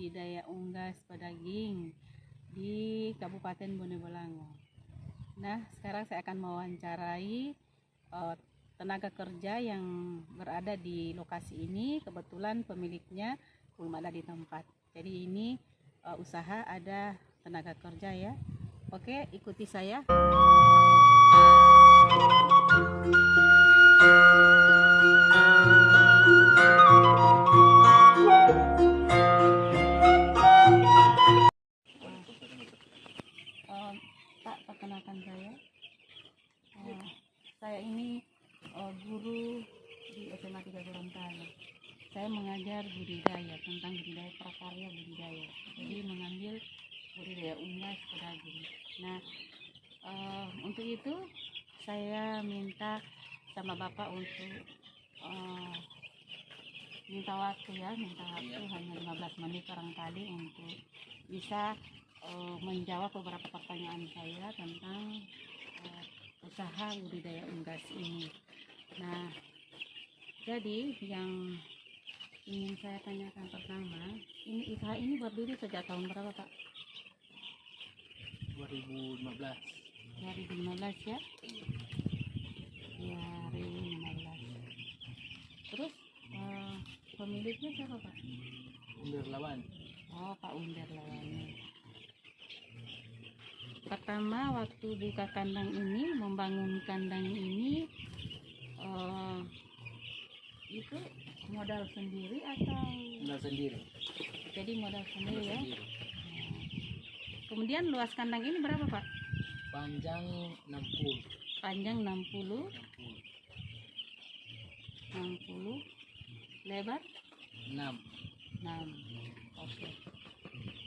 budidaya unggas pedaging di Kabupaten Bone Bolango. Nah, sekarang saya akan mewawancarai tenaga kerja yang berada di lokasi ini. Kebetulan pemiliknya belum ada di tempat. Jadi ini usaha ada tenaga kerja ya. Oke, ikuti saya. Pak, perkenalkan saya. Saya ini guru di SMA 3 Gorontalo. Saya mengajar budidaya, tentang budidaya prakarya budidaya. Jadi mengambil budidaya unggas pedaging. Nah, untuk itu saya minta sama Bapak untuk minta waktu hanya 15 menit barangkali untuk bisa menjawab beberapa pertanyaan saya tentang usaha budidaya unggas ini. Nah, jadi yang ingin saya tanyakan pertama, ini usaha ini berdiri sejak tahun berapa, Pak? 2015. 2015 ya? 2015. Terus pemiliknya siapa, Pak? Under Lawan. Oh, Pak Under Lawan. Pertama waktu buka kandang ini, membangun kandang ini, itu modal sendiri atau? Modal sendiri. Jadi modal sendiri ya. Sendiri. Kemudian luas kandang ini berapa, Pak? Panjang 60. Panjang 60, 60, lebar 6. 6. Oke.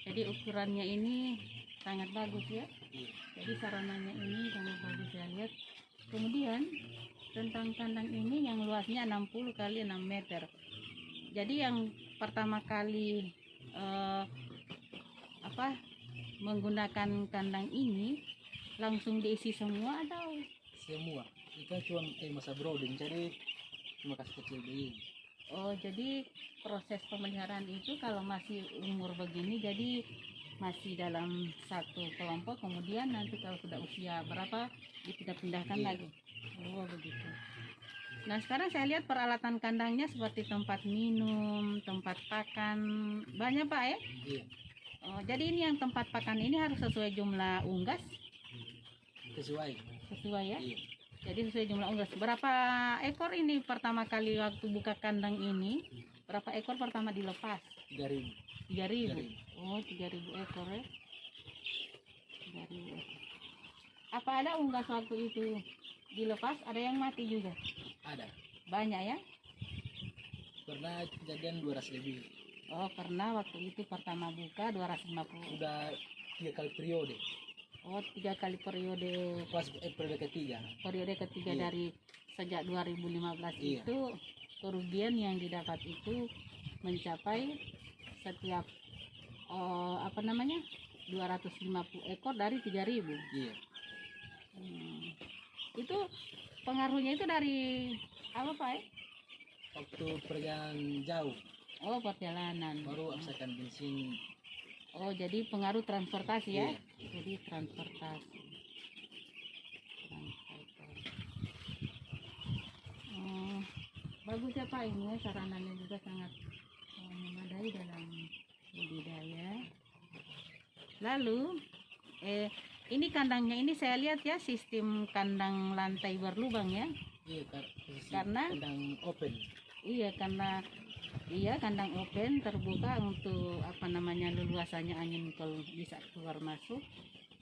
Jadi ukurannya ini sangat bagus ya. Iya. Jadi sarananya ini sangat bagus saya lihat. Kemudian tentang kandang ini yang luasnya 60 kali 6 meter. Jadi yang pertama kali menggunakan kandang ini langsung diisi semua atau? Semua. Kita cuma masa brooding, jadi cuma kasih kecil begini. Oh, jadi proses pemeliharaan itu kalau masih umur begini, jadi masih dalam satu kelompok, kemudian nanti kalau sudah usia berapa dipindah-pindahkan lagi. Oh, begitu. Nah, sekarang saya lihat peralatan kandangnya seperti tempat minum, tempat pakan, banyak, Pak ya? Iya. Oh, jadi ini yang tempat pakan ini harus sesuai jumlah unggas? Sesuai. Sesuai ya? Iya. Jadi sesuai jumlah unggas. Berapa ekor ini pertama kali waktu buka kandang ini? Berapa ekor pertama dilepas? 3.000. 3.000. Oh, 3.000 ekor ya. 3.000 ekor. Apa ada unggas waktu itu dilepas? Ada yang mati juga? Ada. Banyak ya? Pernah kejadian 200 lebih. Oh, pernah waktu itu pertama buka 250. Udah 3 kali periode. Oh, 3 kali periode. Pas periode ketiga. Periode ketiga Iya. dari sejak 2015 Iya. itu kerugian yang didapat itu mencapai setiap 250 ekor dari 3.000. Iya. Itu pengaruhnya itu dari apa, Pak? Waktu perjalanan jauh, Oh, perjalanan. baru aksakan bensin. Oh, jadi pengaruh transportasi ya? Iya. Jadi transportasi. Bagus ya, Pak, ini ya, sarananya juga sangat memadai dalam budidaya. Lalu ini kandangnya ini saya lihat ya, sistem kandang lantai berlubang ya. Iya, Karena kandang open. iya, karena kandang open terbuka untuk leluasannya angin kalau bisa keluar masuk.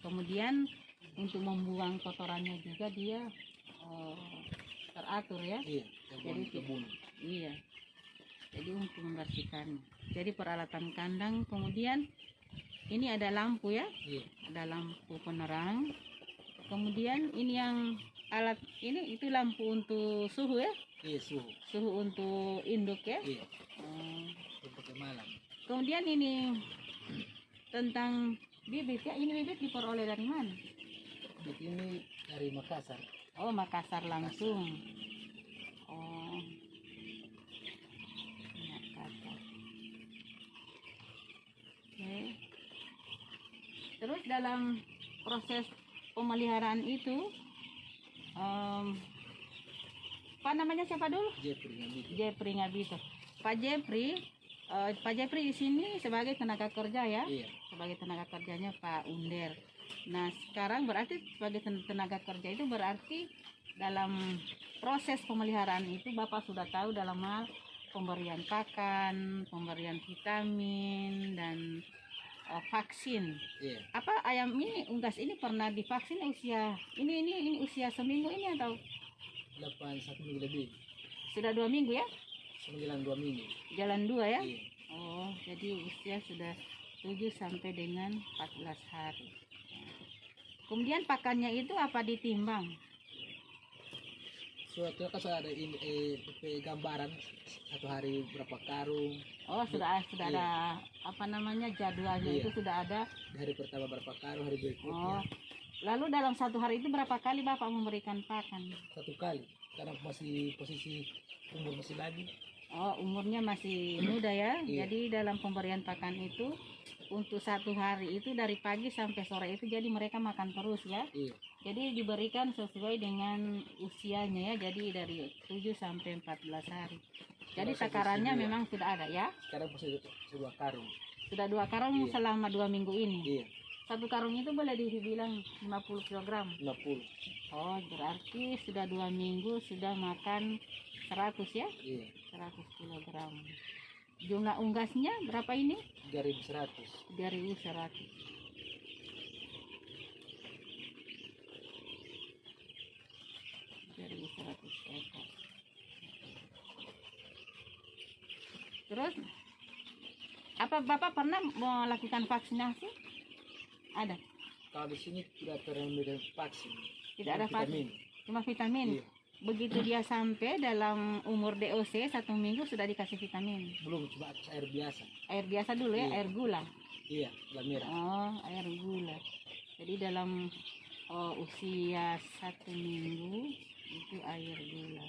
Kemudian untuk membuang kotorannya juga dia teratur ya. Iya, Jadi kebun. iya. Jadi untuk membersihkan. Jadi peralatan kandang, kemudian ini ada lampu ya. Iya. Ada lampu penerang. Kemudian ini yang alat ini itu lampu untuk suhu ya. Iya, suhu. Suhu untuk induk ya. Iya. Oh. Malam. Kemudian ini tentang bibit ya. Ini bibit diperoleh dari mana? Bibit ini dari Makassar. Oh, Makassar langsung. Oh, Makassar. Terus dalam proses pemeliharaan itu, apa namanya siapa dulu? Jeffrey Ngabito. Jeffrey Ngabito. Pak Jeffrey di sini sebagai tenaga kerja ya, Iya. sebagai tenaga kerjanya Pak Under. Nah sekarang berarti sebagai tenaga kerja itu berarti dalam proses pemeliharaan itu Bapak sudah tahu dalam hal pemberian pakan, pemberian vitamin dan vaksin. Iya. Apa ayam ini unggas ini pernah divaksin usia ini usia seminggu ini atau 1 minggu lebih. sudah 2 minggu ya? 9 2 minggu. Jalan 2 ya? Iya. Oh, jadi usia sudah 7 sampai dengan 14 hari. Kemudian pakannya itu apa ditimbang? Suatu kan sudah ada ini gambaran 1 hari berapa karung, Oh, sudah Iya. ada apa namanya jadwalnya Iya. itu sudah ada. di hari pertama berapa karung, hari Oh, berikutnya lalu dalam 1 hari itu berapa kali Bapak memberikan pakan? 1 kali. Karena masih posisi umur masih lagi. Oh, umurnya masih muda ya. Iya. Jadi dalam pemberian pakan itu untuk 1 hari itu dari pagi sampai sore itu jadi mereka makan terus ya. Iya. Jadi diberikan sesuai dengan usianya ya. Jadi dari 7 sampai 14 hari. Jadi Kalau takarannya posisi dua. memang sudah ada ya. Sekarang posisi 2 karung. Sudah 2 karung Iya. selama 2 minggu ini. Iya. 1 karung itu boleh dibilang 50 kg. 50. Oh, berarti sudah 2 minggu sudah makan 100 ya. Iya. 100 kg. Jumlah unggasnya berapa ini? 3.100. 3.100. Ekor. Terus apa Bapak pernah melakukan vaksinasi? Ada? Kalau di sini tidak pernah memberikan vaksin. Tidak ada vaksin, Vitamin. cuma vitamin. Iya. Begitu dia sampai dalam umur DOC 1 minggu sudah dikasih vitamin. Belum, cuma air biasa. Air biasa dulu ya, Iya. air gula. Iya, gula merah. Oh, air gula. Jadi dalam usia 1 minggu itu air gula.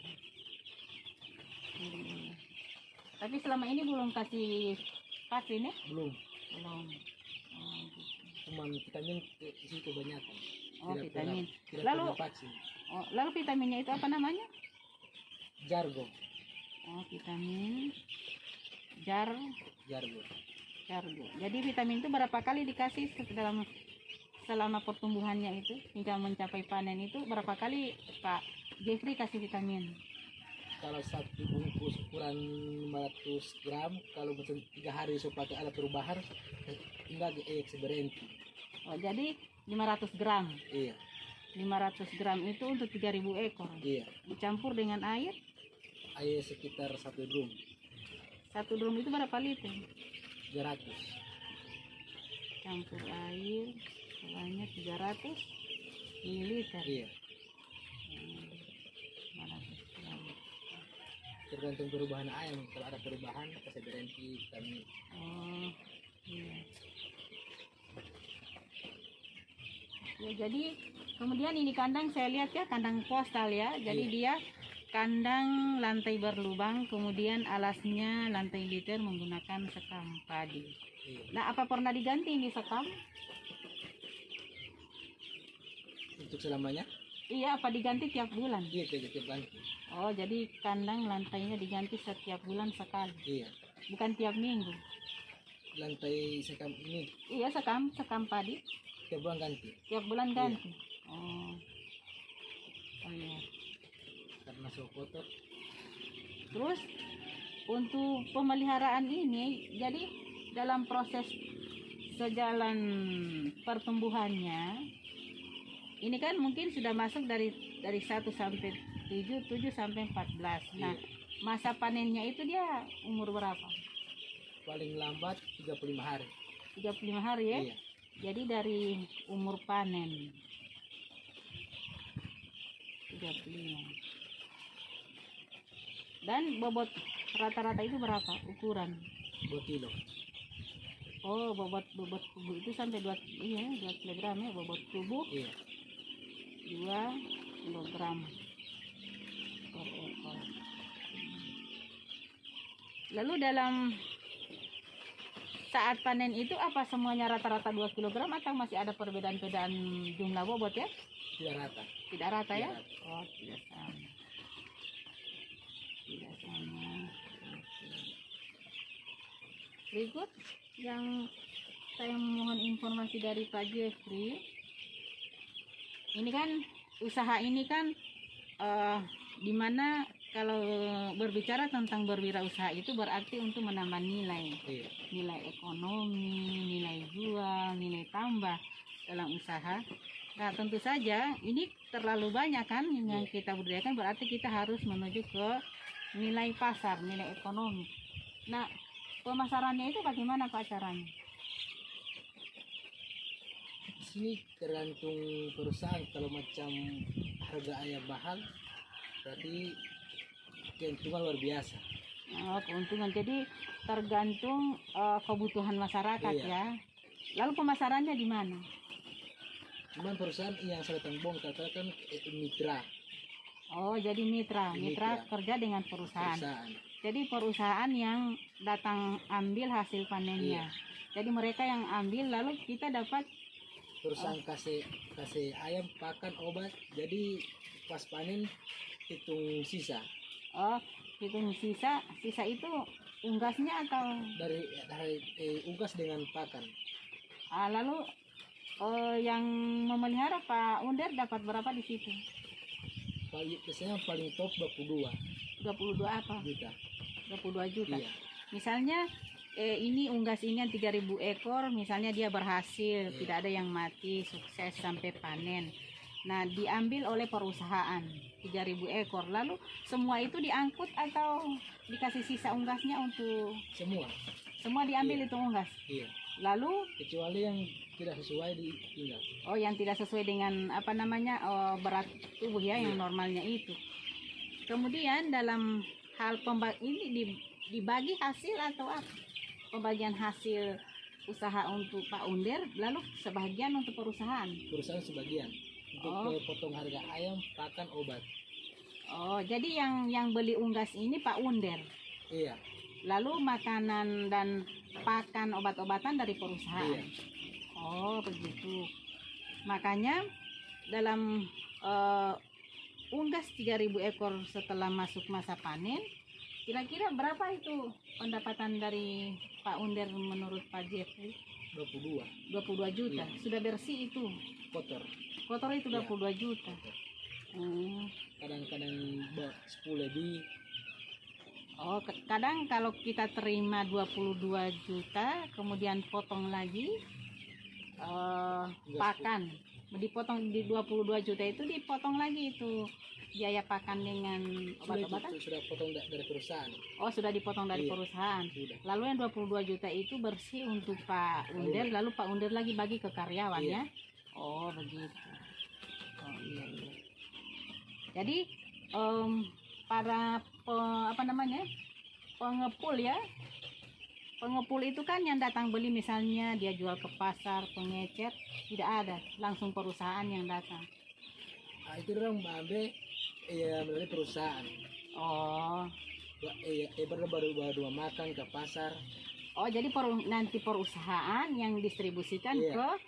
Air gula. Tapi selama ini belum kasih vaksin ya? Belum. Belum. Oh, gitu. Cuma vitamin isi kebanyakan. Oh, vitamin. Tidak Lalu- pernah vaksin. Oh, lalu vitaminnya itu apa namanya? Jargo. Oh, vitamin jargo. Jargo. Jadi vitamin itu berapa kali dikasih selama pertumbuhannya itu hingga mencapai panen itu berapa kali Pak Jeffrey kasih vitamin? Kalau 1 bungkus ukuran 500 gram, kalau macam 3 hari supaya ada perubahan, tinggal berhenti. Oh, jadi 500 gram. Iya, 500 gram itu untuk 3.000 ekor. iya. Dicampur dengan air. Air sekitar 1 drum, 1 drum itu berapa liter? 300. Campur air sebanyak 300 mililiter. Iya. 500 gram. Tergantung perubahan ayam. Kalau ada perubahan, kasih berhenti vitamin. Oh, iya. Ya, jadi kemudian ini kandang saya lihat ya, kandang postal ya. Jadi Iya. dia kandang lantai berlubang, kemudian alasnya lantai liter menggunakan sekam padi. Iya. Nah, apa pernah diganti ini sekam? Untuk selamanya? Iya, apa diganti tiap bulan? Iya, tiap ganti. Oh, jadi kandang lantainya diganti setiap bulan sekali, Iya. bukan tiap minggu. Lantai sekam ini Iya, sekam padi tiap bulan ganti. tiap bulan ganti. Oh, oh iya. Karena so kotor. Terus untuk pemeliharaan ini, jadi dalam proses sejalan pertumbuhannya, ini kan mungkin sudah masuk dari 1 sampai 7, 7 sampai 14. Nah, Iya. masa panennya itu dia umur berapa? Paling lambat 35 hari. 35 hari ya? Iya. Jadi dari umur panen 35. Dan bobot rata-rata itu berapa ukuran? 2 kilo. Oh, bobot tubuh itu sampai 2 kilogram ya, bobot tubuh Iya. 2 kilogram per ekor. Lalu dalam saat panen itu apa semuanya rata-rata 2 kilogram atau masih ada perbedaan-perbedaan jumlah bobot ya? Tidak rata. Tidak rata ya? Tidak rata. Oh, tidak sama. Tidak sama. Oke. Berikut yang saya mohon informasi dari Pak Jeffrey. Ini kan usaha ini kan dimana kalau berbicara tentang berwirausaha itu berarti untuk menambah nilai, Iya. nilai ekonomi, nilai jual, nilai tambah dalam usaha. Nah tentu saja ini terlalu banyak kan yang kita budidayakan, berarti kita harus menuju ke nilai pasar, nilai ekonomi. Nah pemasarannya itu bagaimana Pak caranya? Di sini tergantung perusahaan. Kalau macam harga ayam mahal, berarti keuntungan luar biasa. Oh, keuntungan. Jadi tergantung kebutuhan masyarakat Iya. ya. Lalu pemasarannya di mana? Cuman perusahaan yang saya datang bongkar kan mitra. Oh, jadi mitra. Mitra Mitra. kerja dengan perusahaan. Perusahaan. Jadi perusahaan yang datang ambil hasil panennya. Iya. Jadi mereka yang ambil lalu kita dapat. Perusahaan kasih ayam pakan obat. Jadi pas panen hitung sisa Oh, hitung sisa. Sisa itu unggasnya atau dari unggas dengan pakan. lalu yang memelihara Pak Under dapat berapa di situ? Biasanya paling top 22 22 apa? juta. 22 juta. Iya. Misalnya ini unggas ini 3.000 ekor, misalnya dia berhasil, Iya. tidak ada yang mati, sukses sampai panen. Nah, diambil oleh perusahaan 3.000 ekor. Lalu semua itu diangkut atau dikasih sisa unggasnya untuk Semua diambil Iya. itu unggas. iya. Lalu Kecuali yang tidak sesuai ditinggal. yang tidak sesuai dengan berat tubuh ya yang Iya. normalnya itu. Kemudian dalam hal ini dibagi hasil atau apa? Pembagian hasil usaha untuk Pak Under, lalu sebagian untuk perusahaan. Perusahaan sebagian untuk potong harga ayam, pakan, obat. Oh, jadi yang beli unggas ini Pak Under. Iya. Lalu makanan dan pakan obat-obatan dari perusahaan. Iya. Oh, begitu. Makanya dalam unggas 3.000 ekor setelah masuk masa panen, kira-kira berapa itu pendapatan dari Pak Under menurut Pak Jeffrey? 22 22 juta. Iya. Sudah bersih itu. kotor. Kotor itu Iya. 22 juta. Kotor. Hmm. Kadang-kadang 10 lebih. Oh, kadang kalau kita terima 22 juta, kemudian potong lagi pakan. Dipotong di 22 juta itu dipotong lagi itu biaya pakan dengan obat-obatan. Sudah potong dari perusahaan. Oh, sudah dipotong dari Iya. perusahaan. Sudah. Lalu yang 22 juta itu bersih untuk Pak Under, lalu Pak Under lagi bagi ke karyawan Iya. ya. Oh, begitu. Oh, iya, iya. Jadi para pengepul ya. Pengepul itu kan yang datang beli, misalnya dia jual ke pasar, pengecer, tidak ada, langsung perusahaan yang datang. Nah, itu orang ambil melalui perusahaan. Oh. Baru makan ke pasar. Oh, jadi nanti perusahaan yang distribusikan Iya.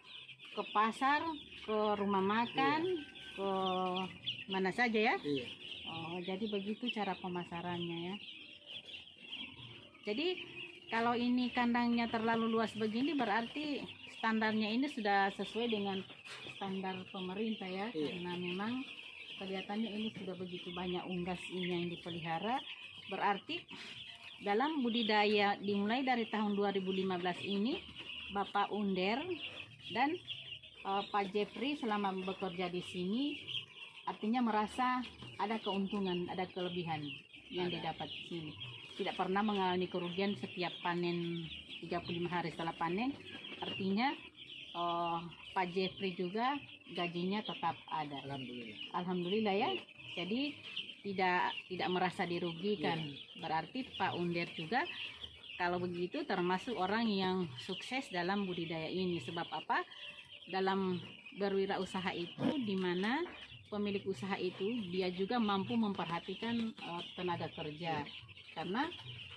ke pasar, ke rumah makan, ke mana saja ya. Iya. Oh, jadi begitu cara pemasarannya ya. Jadi kalau ini kandangnya terlalu luas begini berarti standarnya ini sudah sesuai dengan standar pemerintah ya. Iya. Karena memang kelihatannya ini sudah begitu banyak unggas ini yang dipelihara. Berarti dalam budidaya dimulai dari tahun 2015 ini Bapak Under dan Pak Jeffrey selama bekerja di sini artinya merasa ada keuntungan, ada kelebihan yang didapat di sini. Tidak pernah mengalami kerugian setiap panen 35 hari setelah panen. Artinya Pak Jeffrey juga gajinya tetap ada. Alhamdulillah. Alhamdulillah ya. Jadi tidak merasa dirugikan. Berarti Pak Under juga kalau begitu termasuk orang yang sukses dalam budidaya ini. Sebab apa? Dalam berwirausaha itu di mana pemilik usaha itu dia juga mampu memperhatikan tenaga kerja. Karena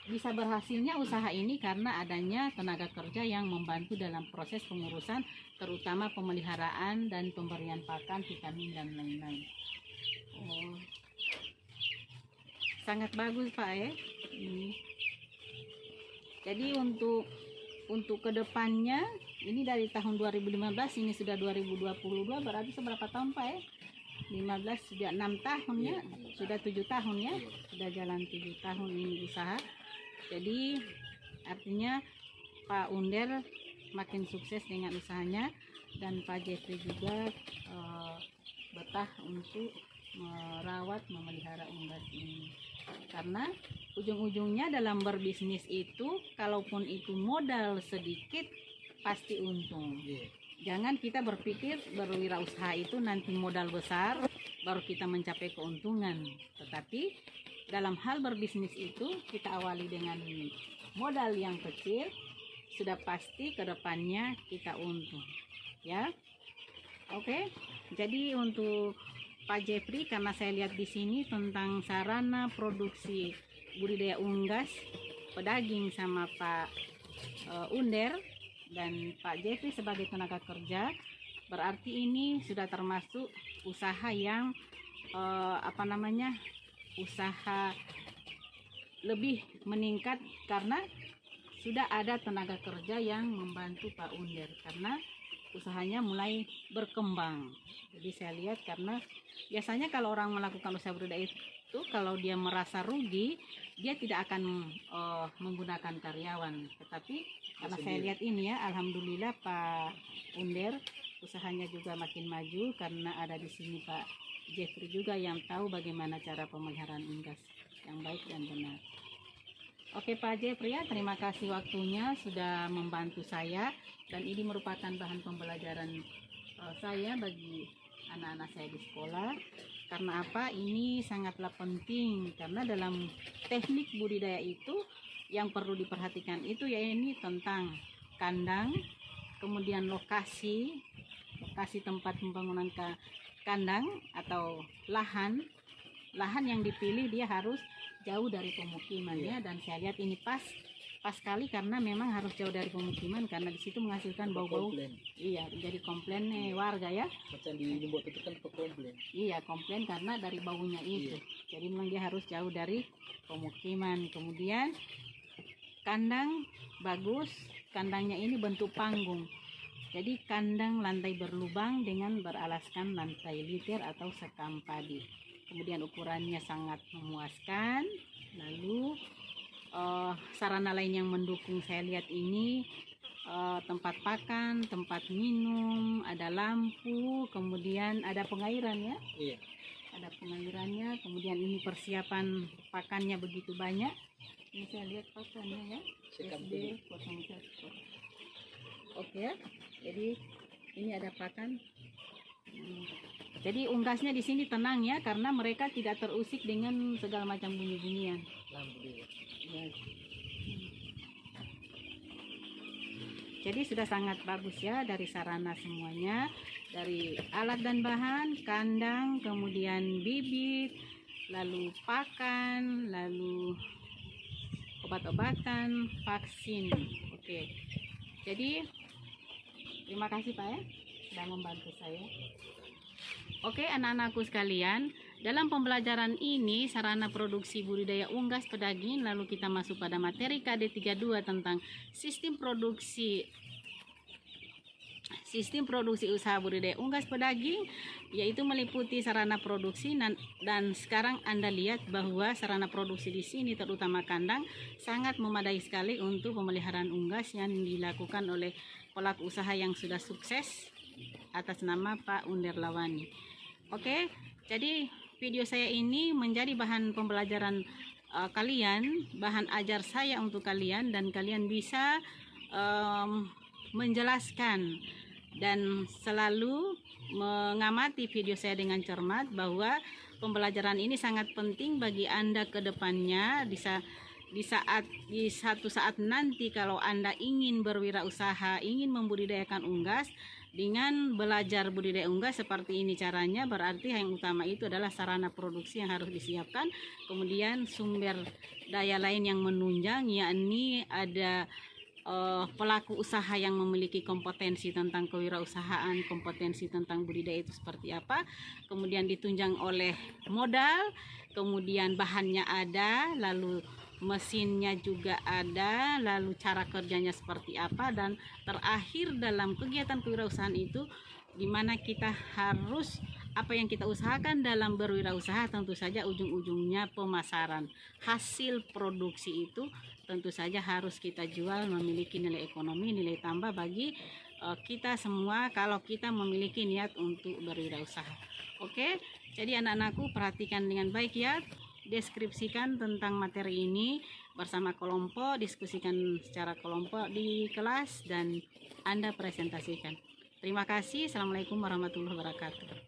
bisa berhasilnya usaha ini karena adanya tenaga kerja yang membantu dalam proses pengurusan, terutama pemeliharaan dan pemberian pakan, vitamin dan lain-lain. Oh, sangat bagus Pak ya. Ini. Jadi untuk kedepannya ini dari tahun 2015 ini sudah 2022, berarti seberapa tahun Pak ya? 15 sudah 6 tahun ya, sudah 7 tahun ya, sudah jalan 7 tahun ini usaha. Jadi artinya Pak Under makin sukses dengan usahanya, dan Pak Jeffrey juga betah untuk merawat, memelihara unggas ini. Karena ujung-ujungnya dalam berbisnis itu, kalaupun itu modal sedikit pasti untung. Jangan kita berpikir berwirausaha itu nanti modal besar baru kita mencapai keuntungan. Tetapi dalam hal berbisnis itu kita awali dengan modal yang kecil, sudah pasti kedepannya kita untung. Ya, oke. Jadi untuk Pak Jeffrey, karena saya lihat di sini tentang sarana produksi budidaya unggas pedaging sama Pak Under dan Pak Jeffrey sebagai tenaga kerja, berarti ini sudah termasuk usaha yang usaha lebih meningkat karena sudah ada tenaga kerja yang membantu Pak Under, karena usahanya mulai berkembang. Jadi saya lihat, karena biasanya kalau orang melakukan usaha budidaya itu kalau dia merasa rugi, dia tidak akan menggunakan karyawan. Tetapi karena saya lihat ini ya, alhamdulillah Pak Under usahanya juga makin maju karena ada di sini Pak Jeffrey juga yang tahu bagaimana cara pemeliharaan unggas yang baik dan benar. Oke Pak Jeffrey ya, terima kasih waktunya sudah membantu saya, dan ini merupakan bahan pembelajaran saya bagi anak-anak saya di sekolah. Karena apa? Ini sangatlah penting, karena dalam teknik budidaya itu yang perlu diperhatikan itu ya ini tentang kandang, kemudian lokasi tempat pembangunan kandang atau lahan yang dipilih dia harus jauh dari pemukimannya. Dan saya lihat ini pas sekali karena memang harus jauh dari pemukiman karena di situ menghasilkan bau-bau. Iya, jadi komplain warga ya. Macam di Lombok itu kan komplain. Iya, komplain karena dari baunya itu. Jadi memang dia harus jauh dari pemukiman. Kemudian kandang bagus, kandangnya ini bentuk panggung. Jadi kandang lantai berlubang dengan beralaskan lantai liter atau sekam padi. Kemudian ukurannya sangat memuaskan. Lalu sarana lain yang mendukung saya lihat ini tempat pakan, tempat minum, ada lampu, kemudian ada pengairan ya. Iya. Ada pengairannya, kemudian ini persiapan pakannya begitu banyak. Ini saya lihat pakannya ya. SD 01. Oke ya. Jadi ini ada pakan. Jadi unggasnya di sini tenang ya, karena mereka tidak terusik dengan segala macam bunyi-bunyian. Ya. Jadi sudah sangat bagus ya dari sarana semuanya, dari alat dan bahan, kandang, kemudian bibit, lalu pakan, lalu obat-obatan, vaksin. Oke. Jadi terima kasih Pak ya sudah membantu saya. Oke anak-anakku sekalian, dalam pembelajaran ini sarana produksi budidaya unggas pedaging, lalu kita masuk pada materi KD32 tentang sistem produksi usaha budidaya unggas pedaging, yaitu meliputi sarana produksi, dan sekarang Anda lihat bahwa sarana produksi di sini terutama kandang sangat memadai sekali untuk pemeliharaan unggas yang dilakukan oleh pelaku usaha yang sudah sukses atas nama Pak Under Lawani. Oke, jadi video saya ini menjadi bahan pembelajaran kalian, bahan ajar saya untuk kalian, dan kalian bisa menjelaskan dan selalu mengamati video saya dengan cermat bahwa pembelajaran ini sangat penting bagi Anda ke depannya. Di satu saat nanti kalau Anda ingin berwirausaha, ingin membudidayakan unggas, Dengan belajar budidaya unggas seperti ini caranya, berarti yang utama itu adalah sarana produksi yang harus disiapkan, kemudian sumber daya lain yang menunjang, yakni ada pelaku usaha yang memiliki kompetensi tentang kewirausahaan, kompetensi tentang budidaya itu seperti apa, kemudian ditunjang oleh modal, kemudian bahannya ada, lalu mesinnya juga ada, lalu cara kerjanya seperti apa, dan terakhir dalam kegiatan kewirausahaan itu di mana kita harus apa yang kita usahakan dalam berwirausaha, tentu saja ujung-ujungnya pemasaran. Hasil produksi itu tentu saja harus kita jual, memiliki nilai ekonomi, nilai tambah bagi kita semua kalau kita memiliki niat untuk berwirausaha. Oke, jadi anak-anakku perhatikan dengan baik ya, deskripsikan tentang materi ini bersama kelompok, diskusikan secara kelompok di kelas, dan Anda presentasikan. Terima kasih. Assalamualaikum warahmatullahi wabarakatuh.